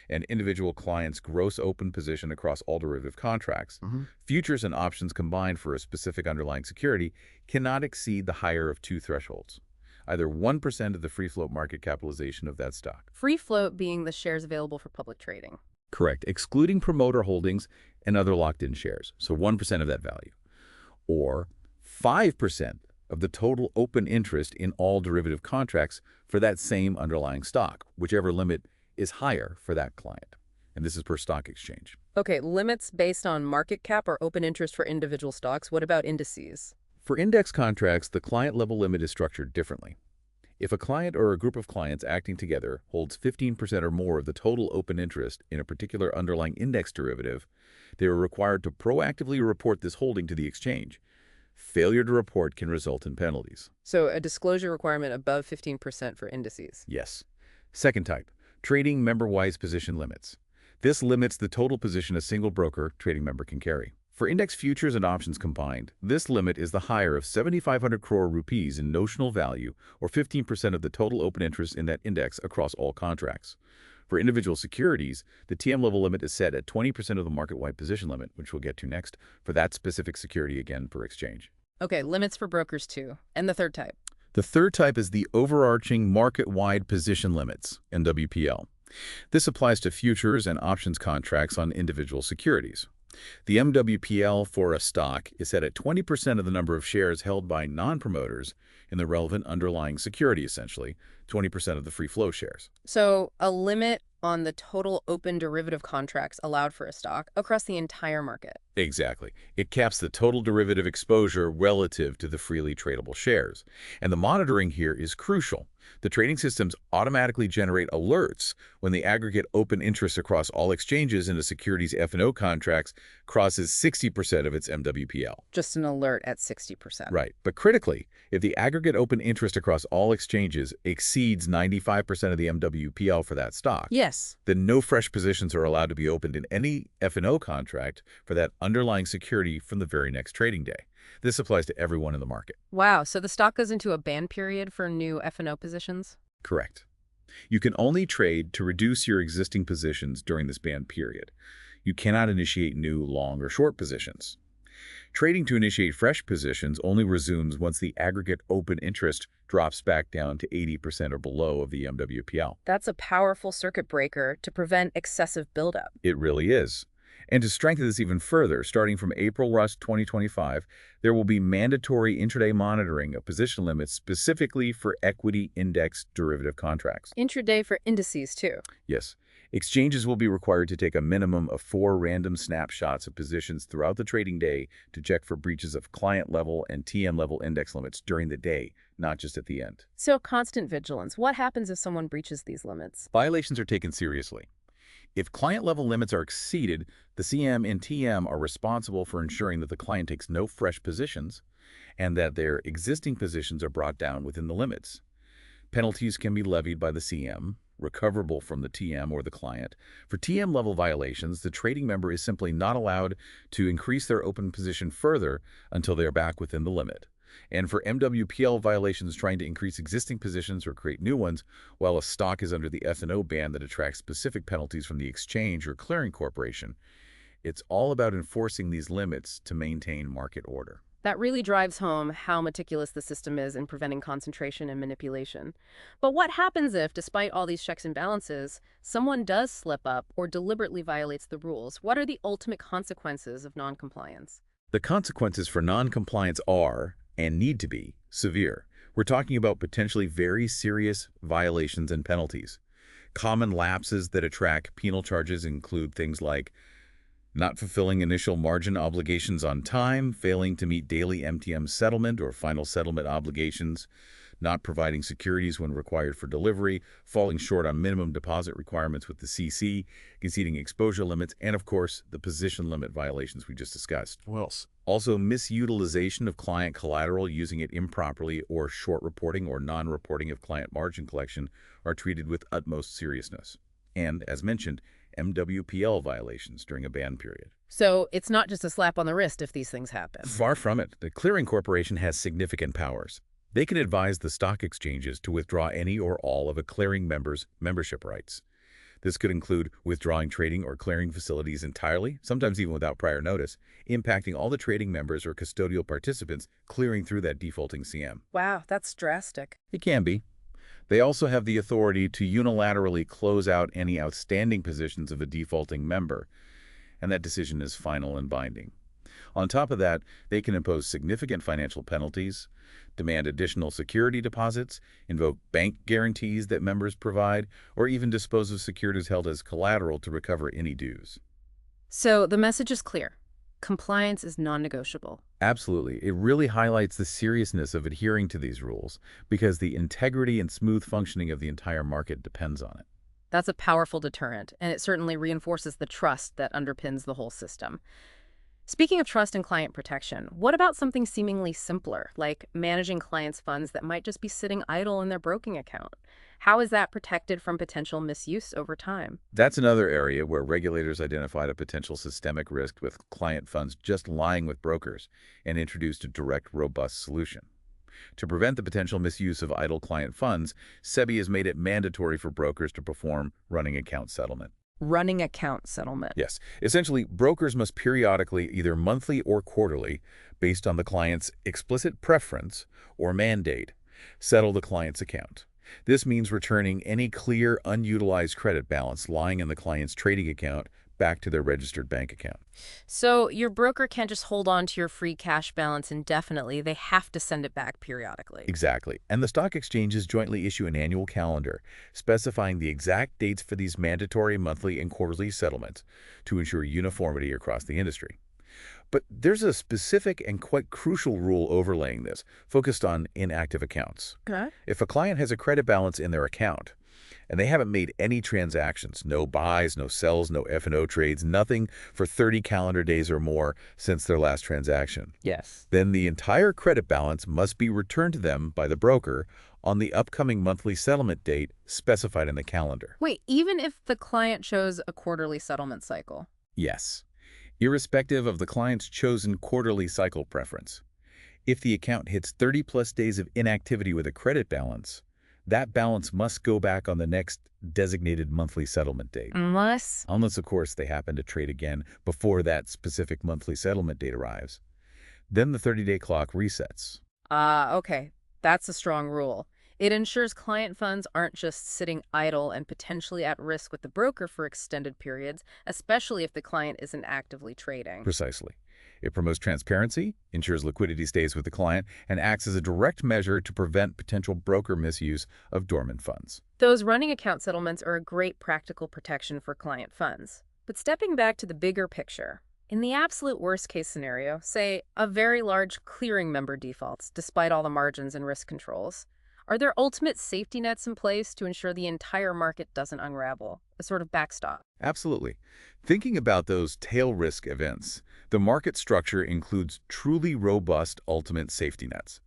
An individual client's gross open position across all derivative contracts, futures and options combined for a specific underlying security, cannot exceed the higher of 2 thresholds, either 1% of the free float market capitalization of that stock. Free float being the shares available for public trading. Correct, excluding promoter holdings and other locked-in shares, so 1% of that value. Or 5% of the total open interest in all derivative contracts for that same underlying stock, whichever limit is higher for that client. And this is per stock exchange. Okay, limits based on market cap or open interest for individual stocks. What about indices? For index contracts, the client-level limit is structured differently. If a client or a group of clients acting together holds 15% or more of the total open interest in a particular underlying index derivative, they are required to proactively report this holding to the exchange. Failure to report can result in penalties. So a disclosure requirement above 15% for indices. Yes. Second type, trading member-wise position limits. This limits the total position a single broker trading member can carry. For index futures and options combined, this limit is the higher of 7,500 crore rupees in notional value, or 15% of the total open interest in that index across all contracts. For individual securities, the TM level limit is set at 20% of the market-wide position limit, which we'll get to next, for that specific security again per exchange. Okay, limits for brokers too. And the third type? The third type is the overarching market-wide position limits, NWPL. This applies to futures and options contracts on individual securities. The MWPL for a stock is set at 20% of the number of shares held by non-promoters in the relevant underlying security, essentially, 20% of the free flow shares. So a limit on the total open derivative contracts allowed for a stock across the entire market. Exactly. It caps the total derivative exposure relative to the freely tradable shares. And the monitoring here is crucial. The trading systems automatically generate alerts when the aggregate open interest across all exchanges in a securities F&O contracts crosses 60% of its MWPL. Just an alert at 60%. Right. But critically, if the aggregate open interest across all exchanges exceeds 95% of the MWPL for that stock, Yes. then no fresh positions are allowed to be opened in any F&O contract for that underlying security from the very next trading day. This applies to everyone in the market. Wow, so the stock goes into a ban period for new F&O positions? Correct. You can only trade to reduce your existing positions during this ban period. You cannot initiate new long or short positions. Trading to initiate fresh positions only resumes once the aggregate open interest drops back down to 80% or below of the MWPL. That's a powerful circuit breaker to prevent excessive buildup. It really is. And to strengthen this even further, starting from April 2025, there will be mandatory intraday monitoring of position limits specifically for equity index derivative contracts. Intraday for indices, too. Yes. Exchanges will be required to take a minimum of 4 random snapshots of positions throughout the trading day to check for breaches of client-level and TM-level index limits during the day, not just at the end. So constant vigilance. What happens if someone breaches these limits? Violations are taken seriously. If client-level limits are exceeded, the CM and TM are responsible for ensuring that the client takes no fresh positions and that their existing positions are brought down within the limits. Penalties can be levied by the CM, recoverable from the TM or the client. For TM-level violations, the trading member is simply not allowed to increase their open position further until they are back within the limit. And for MWPL violations trying to increase existing positions or create new ones, while a stock is under the F&O ban that attracts specific penalties from the exchange or clearing corporation, it's all about enforcing these limits to maintain market order. That really drives home how meticulous the system is in preventing concentration and manipulation. But what happens if, despite all these checks and balances, someone does slip up or deliberately violates the rules? What are the ultimate consequences of noncompliance? The consequences for noncompliance are, and need to be, severe. We're talking about potentially very serious violations and penalties. Common lapses that attract penal charges include things like not fulfilling initial margin obligations on time, failing to meet daily MTM settlement or final settlement obligations, not providing securities when required for delivery, falling short on minimum deposit requirements with the CC, exceeding exposure limits, and of course, the position limit violations we just discussed. What else? Also, misutilization of client collateral, using it improperly, or short reporting or non-reporting of client margin collection are treated with utmost seriousness. And, as mentioned, MWPL violations during a ban period. So it's not just a slap on the wrist if these things happen. Far from it. The clearing corporation has significant powers. They can advise the stock exchanges to withdraw any or all of a clearing member's membership rights. This could include withdrawing trading or clearing facilities entirely, sometimes even without prior notice, impacting all the trading members or custodial participants clearing through that defaulting CM. Wow, that's drastic. It can be. They also have the authority to unilaterally close out any outstanding positions of a defaulting member, and that decision is final and binding. On top of that, they can impose significant financial penalties, demand additional security deposits, invoke bank guarantees that members provide, or even dispose of securities held as collateral to recover any dues. So the message is clear. Compliance is non-negotiable. Absolutely. It really highlights the seriousness of adhering to these rules because the integrity and smooth functioning of the entire market depends on it. That's a powerful deterrent, and it certainly reinforces the trust that underpins the whole system. Speaking of trust and client protection, what about something seemingly simpler, like managing clients' funds that might just be sitting idle in their broking account? How is that protected from potential misuse over time? That's another area where regulators identified a potential systemic risk with client funds just lying with brokers and introduced a direct, robust solution. To prevent the potential misuse of idle client funds, SEBI has made it mandatory for brokers to perform running account settlement. Running account settlement. Yes. Essentially, brokers must periodically, either monthly or quarterly, based on the client's explicit preference or mandate, settle the client's account. This means returning any clear, unutilized credit balance lying in the client's trading account back to their registered bank account. So your broker can't just hold on to your free cash balance indefinitely. They have to send it back periodically. Exactly. And the stock exchanges jointly issue an annual calendar specifying the exact dates for these mandatory monthly and quarterly settlements to ensure uniformity across the industry. But there's a specific and quite crucial rule overlaying this, focused on inactive accounts. Okay. If a client has a credit balance in their account, and they haven't made any transactions, no buys, no sells, no F&O trades, nothing for 30 calendar days or more since their last transaction, Yes. then the entire credit balance must be returned to them by the broker on the upcoming monthly settlement date specified in the calendar. Wait, even if the client chose a quarterly settlement cycle? Yes, irrespective of the client's chosen quarterly cycle preference. If the account hits 30-plus days of inactivity with a credit balance, that balance must go back on the next designated monthly settlement date. Unless... Unless, of course, they happen to trade again before that specific monthly settlement date arrives. Then the 30-day clock resets. Okay. That's a strong rule. It ensures client funds aren't just sitting idle and potentially at risk with the broker for extended periods, especially if the client isn't actively trading. Precisely. It promotes transparency, ensures liquidity stays with the client, and acts as a direct measure to prevent potential broker misuse of dormant funds. Those running account settlements are a great practical protection for client funds. But stepping back to the bigger picture, in the absolute worst-case scenario, say a very large clearing member defaults despite all the margins and risk controls, are there ultimate safety nets in place to ensure the entire market doesn't unravel, a sort of backstop? Absolutely. Thinking about those tail risk events, the market structure includes truly robust ultimate safety nets.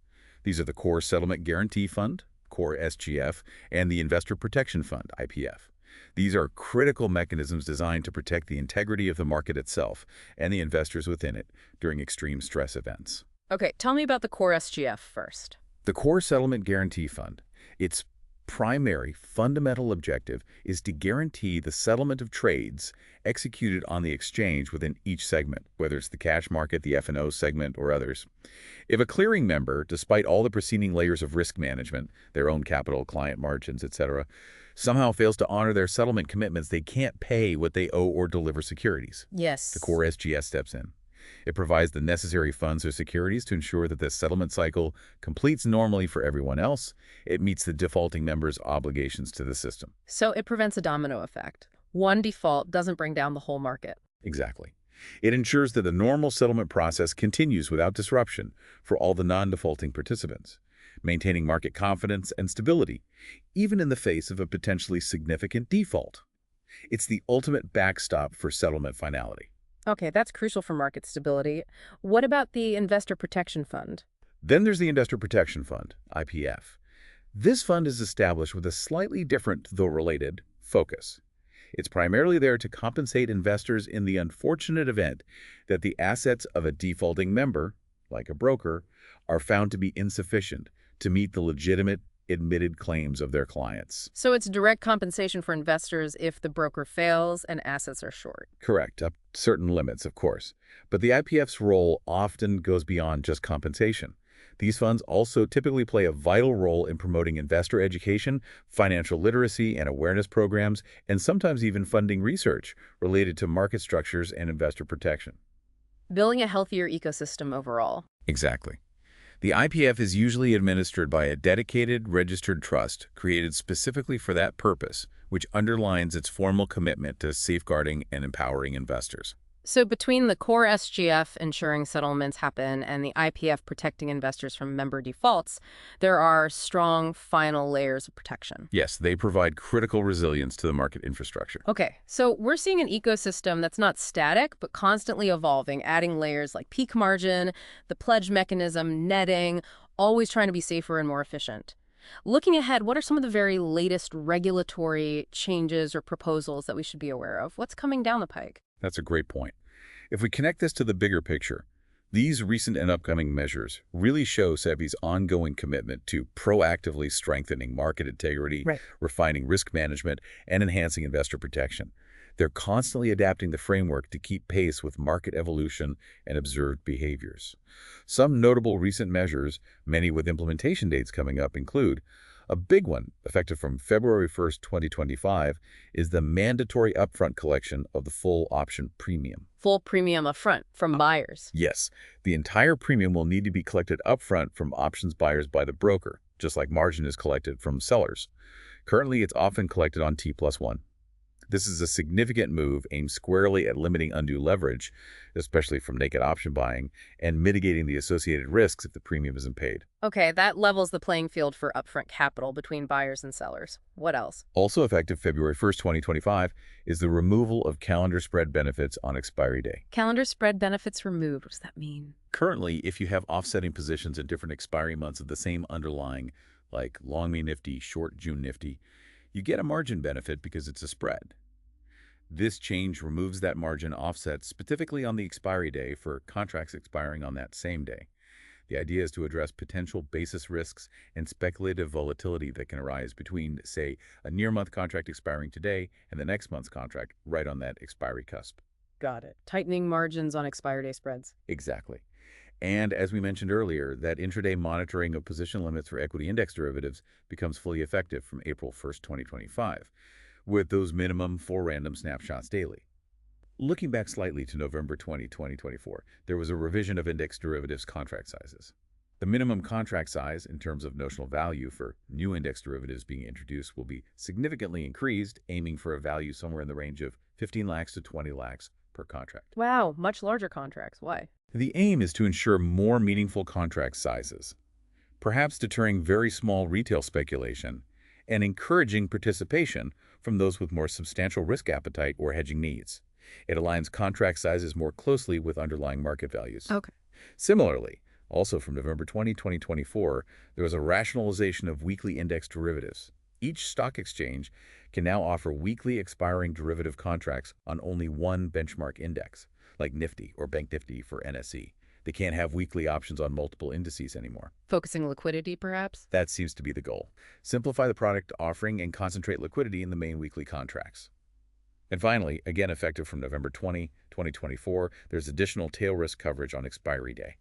These are the Core Settlement Guarantee Fund, Core SGF, and the Investor Protection Fund, IPF. These are critical mechanisms designed to protect the integrity of the market itself and the investors within it during extreme stress events. Okay, tell me about the Core SGF first. The Core Settlement Guarantee Fund, its primary fundamental objective is to guarantee the settlement of trades executed on the exchange within each segment, whether it's the cash market, the F&O segment, or others. If a clearing member, despite all the preceding layers of risk management, their own capital, client margins, etc., somehow fails to honor their settlement commitments, they can't pay what they owe or deliver securities. Yes. The Core SGS steps in. It provides the necessary funds or securities to ensure that the settlement cycle completes normally for everyone else. It meets the defaulting member's obligations to the system. So it prevents a domino effect. One default doesn't bring down the whole market. Exactly. It ensures that the normal settlement process continues without disruption for all the non-defaulting participants, maintaining market confidence and stability, even in the face of a potentially significant default. It's the ultimate backstop for settlement finality. Okay, that's crucial for market stability. What about the Investor Protection Fund? Then there's the Investor Protection Fund, IPF. This fund is established with a slightly different, though related, focus. It's primarily there to compensate investors in the unfortunate event that the assets of a defaulting member, like a broker, are found to be insufficient to meet the legitimate admitted claims of their clients. So it's direct compensation for investors if the broker fails and assets are short. Correct, up to certain limits, of course. But the IPF's role often goes beyond just compensation. These funds also typically play a vital role in promoting investor education, financial literacy and awareness programs, and sometimes even funding research related to market structures and investor protection. Building a healthier ecosystem overall. Exactly. The IPF is usually administered by a dedicated, registered trust created specifically for that purpose, which underlines its formal commitment to safeguarding and empowering investors. So between the Core SGF ensuring settlements happen and the IPF protecting investors from member defaults, there are strong final layers of protection. Yes, they provide critical resilience to the market infrastructure. Okay, so we're seeing an ecosystem that's not static, but constantly evolving, adding layers like peak margin, the pledge mechanism, netting, always trying to be safer and more efficient. Looking ahead, what are some of the very latest regulatory changes or proposals that we should be aware of? What's coming down the pike? That's a great point. If we connect this to the bigger picture, these recent and upcoming measures really show SEBI's ongoing commitment to proactively strengthening market integrity, refining risk management, and enhancing investor protection. They're constantly adapting the framework to keep pace with market evolution and observed behaviors. Some notable recent measures, many with implementation dates coming up, include a big one, effective from February 1st, 2025, is the mandatory upfront collection of the full option premium. Full premium upfront from buyers. Yes, the entire premium will need to be collected upfront from options buyers by the broker, just like margin is collected from sellers. Currently, it's often collected on T+1. This is a significant move aimed squarely at limiting undue leverage, especially from naked option buying, and mitigating the associated risks if the premium isn't paid. Okay, that levels the playing field for upfront capital between buyers and sellers. What else? Also effective February 1st, 2025, is the removal of calendar spread benefits on expiry day. Calendar spread benefits removed. What does that mean? Currently, if you have offsetting positions in different expiry months of the same underlying, like long May Nifty, short June Nifty, you get a margin benefit because it's a spread. This change removes that margin offset specifically on the expiry day for contracts expiring on that same day. The idea is to address potential basis risks and speculative volatility that can arise between, say, a near-month contract expiring today and the next month's contract right on that expiry cusp. Got it. Tightening margins on expiry day spreads. Exactly. And as we mentioned earlier, that intraday monitoring of position limits for equity index derivatives becomes fully effective from April 1st, 2025, with those minimum 4 random snapshots daily. Looking back slightly to November 2024, there was a revision of index derivatives contract sizes. The minimum contract size, in terms of notional value for new index derivatives being introduced, will be significantly increased, aiming for a value somewhere in the range of 15 lakhs to 20 lakhs per contract. Wow, much larger contracts. Why? The aim is to ensure more meaningful contract sizes, perhaps deterring very small retail speculation and encouraging participation from those with more substantial risk appetite or hedging needs. It aligns contract sizes more closely with underlying market values. Okay. Similarly, also from November 2024, there was a rationalization of weekly index derivatives. Each stock exchange can now offer weekly expiring derivative contracts on only one benchmark index, like Nifty or Bank Nifty for NSE. They can't have weekly options on multiple indices anymore. Focusing liquidity, perhaps? That seems to be the goal. Simplify the product offering and concentrate liquidity in the main weekly contracts. And finally, again effective from November 2024, there's additional tail risk coverage on expiry day.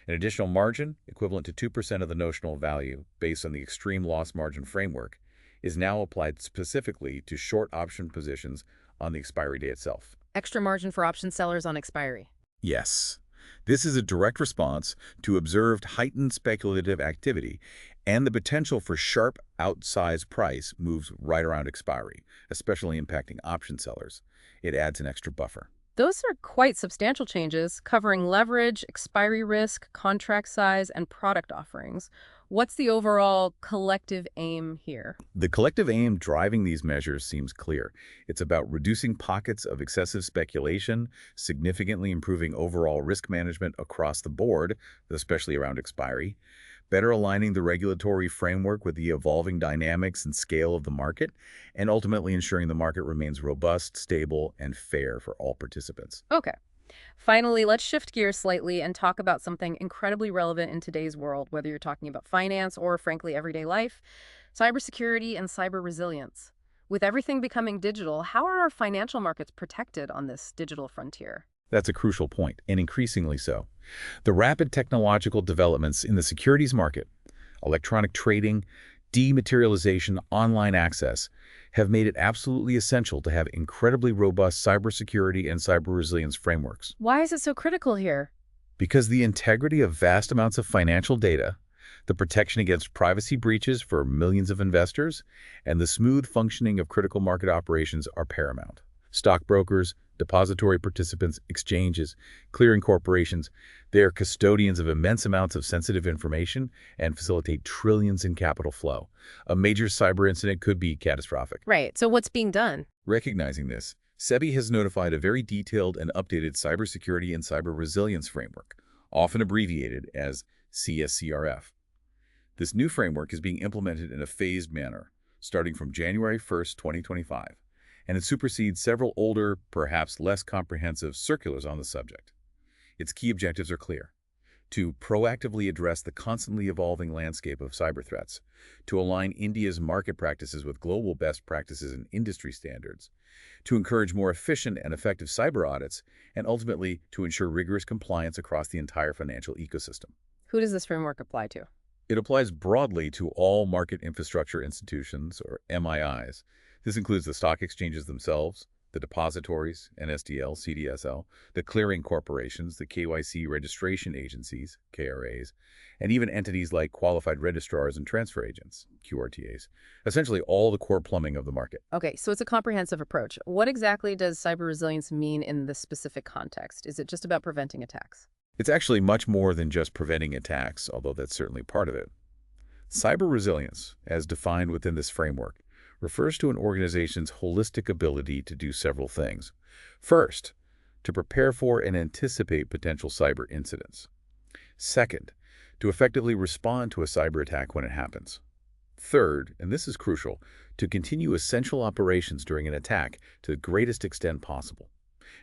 An additional margin, equivalent to 2% of the notional value based on the extreme loss margin framework, is now applied specifically to short option positions on the expiry day itself. Extra margin for option sellers on expiry. Yes. This is a direct response to observed heightened speculative activity and the potential for sharp outsized price moves right around expiry, especially impacting option sellers. It adds an extra buffer. Those are quite substantial changes, covering leverage, expiry risk, contract size, and product offerings. What's the overall collective aim here? The collective aim driving these measures seems clear. It's about reducing pockets of excessive speculation, significantly improving overall risk management across the board, especially around expiry, better aligning the regulatory framework with the evolving dynamics and scale of the market, and ultimately ensuring the market remains robust, stable, and fair for all participants. Okay. Finally, let's shift gears slightly and talk about something incredibly relevant in today's world, whether you're talking about finance or, frankly, everyday life: cybersecurity and cyber resilience. With everything becoming digital, how are our financial markets protected on this digital frontier? That's a crucial point, and increasingly so. The rapid technological developments in the securities market, electronic trading, dematerialization, online access, have made it absolutely essential to have incredibly robust cybersecurity and cyber resilience frameworks. Why is it so critical here? Because the integrity of vast amounts of financial data, the protection against privacy breaches for millions of investors, and the smooth functioning of critical market operations are paramount. Stockbrokers, depository participants, exchanges, clearing corporations, they are custodians of immense amounts of sensitive information and facilitate trillions in capital flow. A major cyber incident could be catastrophic. Right. So what's being done? Recognizing this, SEBI has notified a very detailed and updated cybersecurity and cyber resilience framework, often abbreviated as CSCRF. This new framework is being implemented in a phased manner, starting from January 1st, 2025. And it supersedes several older, perhaps less comprehensive circulars on the subject. Its key objectives are clear: to proactively address the constantly evolving landscape of cyber threats, to align India's market practices with global best practices and industry standards, to encourage more efficient and effective cyber audits, and ultimately to ensure rigorous compliance across the entire financial ecosystem. Who does this framework apply to? It applies broadly to all market infrastructure institutions, or MIIs. This includes the stock exchanges themselves, The depositories, NSDL, CDSL, the clearing corporations, the KYC registration agencies, KRAs, and even entities like qualified registrars and transfer agents, QRTAs. Essentially all the core plumbing of the market. Okay, so it's a comprehensive approach. What exactly does cyber resilience mean in this specific context? Is it just about preventing attacks? It's actually much more than just preventing attacks, although that's certainly part of it. Cyber resilience, as defined within this framework, refers to an organization's holistic ability to do several things. First, to prepare for and anticipate potential cyber incidents. Second, to effectively respond to a cyber attack when it happens. Third, and this is crucial, to continue essential operations during an attack to the greatest extent possible.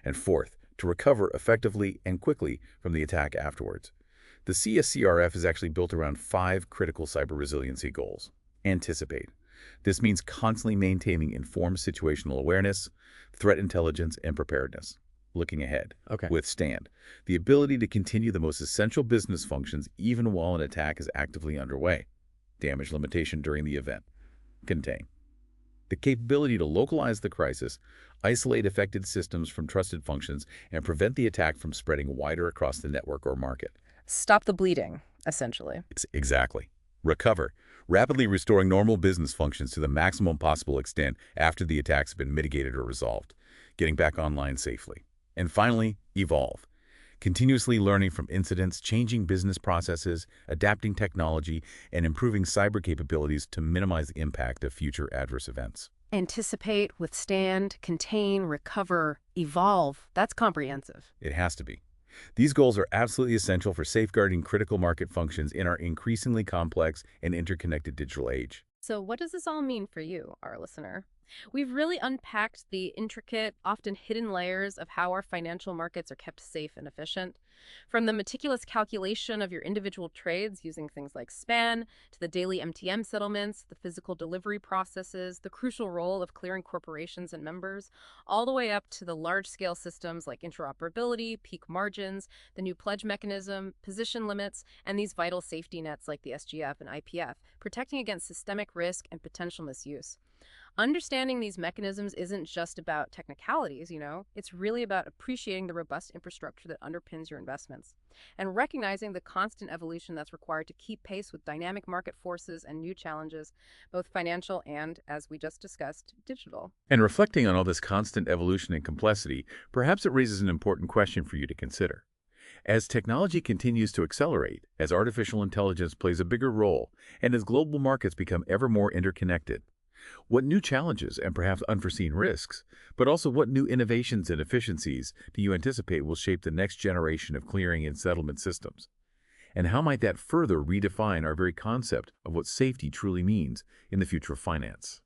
And fourth, to recover effectively and quickly from the attack afterwards. The CSCRF is actually built around 5 critical cyber resiliency goals. Anticipate. This means constantly maintaining informed situational awareness, threat intelligence, and preparedness. Looking ahead. Okay. Withstand. The ability to continue the most essential business functions even while an attack is actively underway. Damage limitation during the event. Contain. The capability to localize the crisis, isolate affected systems from trusted functions, and prevent the attack from spreading wider across the network or market. Stop the bleeding, essentially. Exactly. Recover. Rapidly restoring normal business functions to the maximum possible extent after the attacks have been mitigated or resolved, getting back online safely. And finally, evolve. Continuously learning from incidents, changing business processes, adapting technology, and improving cyber capabilities to minimize the impact of future adverse events. Anticipate, withstand, contain, recover, evolve. That's comprehensive. It has to be. These goals are absolutely essential for safeguarding critical market functions in our increasingly complex and interconnected digital age. So what does this all mean for you, our listener? We've really unpacked the intricate, often hidden layers of how our financial markets are kept safe and efficient. From the meticulous calculation of your individual trades using things like SPAN, to the daily MTM settlements, the physical delivery processes, the crucial role of clearing corporations and members, all the way up to the large-scale systems like interoperability, peak margins, the new pledge mechanism, position limits, and these vital safety nets like the SGF and IPF, protecting against systemic risk and potential misuse. Understanding these mechanisms isn't just about technicalities, it's really about appreciating the robust infrastructure that underpins your investments and recognizing the constant evolution that's required to keep pace with dynamic market forces and new challenges, both financial and, as we just discussed, digital. And reflecting on all this constant evolution and complexity, perhaps it raises an important question for you to consider. As technology continues to accelerate, as artificial intelligence plays a bigger role, and as global markets become ever more interconnected, what new challenges and perhaps unforeseen risks, but also what new innovations and efficiencies do you anticipate will shape the next generation of clearing and settlement systems? And how might that further redefine our very concept of what safety truly means in the future of finance?